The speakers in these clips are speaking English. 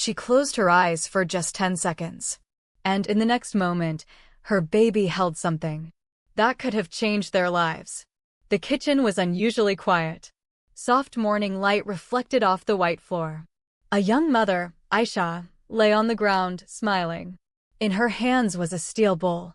She closed her eyes for just 10 seconds. And in the next moment, her baby held something that could have changed their lives. The kitchen was unusually quiet. Soft morning light reflected off the white floor. A young mother, Aisha, lay on the ground, smiling. In her hands was a steel bowl,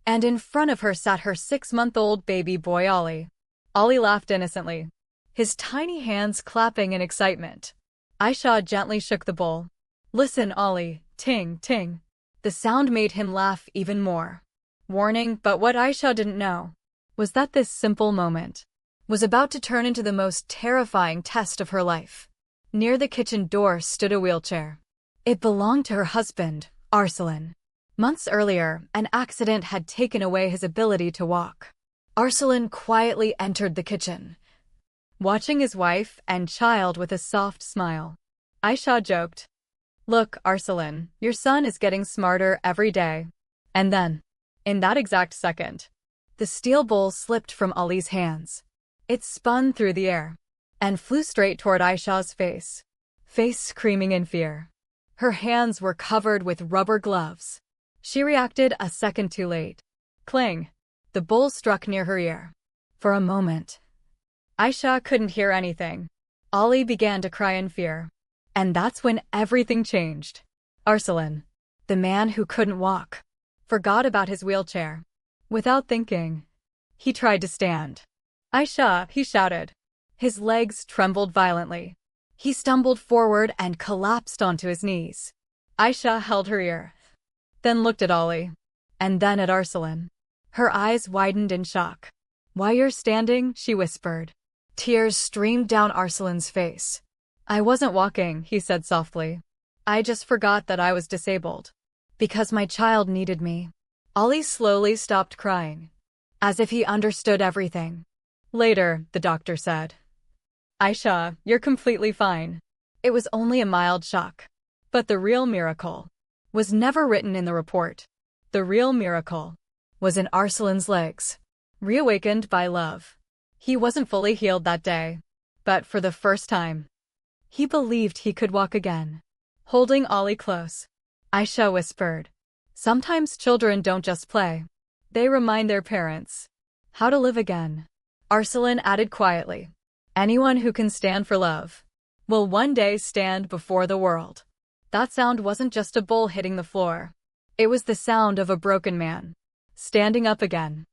and in front of her sat her 6-month-old baby boy Ollie. Ollie laughed innocently, his tiny hands clapping in excitement. Aisha gently shook the bowl. "Listen, Ollie, ting, ting." The sound made him laugh even more. Warning, but what Aisha didn't know was that this simple moment was about to turn into the most terrifying test of her life. Near the kitchen door stood a wheelchair. It belonged to her husband, Arslan. Months earlier, an accident had taken away his ability to walk. Arslan quietly entered the kitchen, watching his wife and child with a soft smile. Aisha joked, "Look, Arslan, your son is getting smarter every day." And then, in that exact second, the steel bowl slipped from Ollie's hands. It spun through the air and flew straight toward Aisha's face screaming in fear. Her hands were covered with rubber gloves. She reacted a second too late. Clang! The bowl struck near her ear. For a moment, Aisha couldn't hear anything. Ollie began to cry in fear. And that's when everything changed. Arslan, the man who couldn't walk, forgot about his wheelchair. Without thinking, he tried to stand. "Aisha," he shouted. His legs trembled violently. He stumbled forward and collapsed onto his knees. Aisha held her ear, then looked at Ollie, and then at Arslan. Her eyes widened in shock. "Why you're standing?" she whispered. Tears streamed down Arslan's face. "I wasn't walking," he said softly. "I just forgot that I was disabled. Because my child needed me." Ollie slowly stopped crying, as if he understood everything. Later, the doctor said, "Aisha, you're completely fine. It was only a mild shock." But the real miracle was never written in the report. The real miracle was in Arslan's legs, reawakened by love. He wasn't fully healed that day, but for the first time, he believed he could walk again. Holding Ollie close, Aisha whispered, "Sometimes children don't just play. They remind their parents how to live again." Arslan added quietly, "Anyone who can stand for love will one day stand before the world." That sound wasn't just a bowl hitting the floor. It was the sound of a broken man standing up again.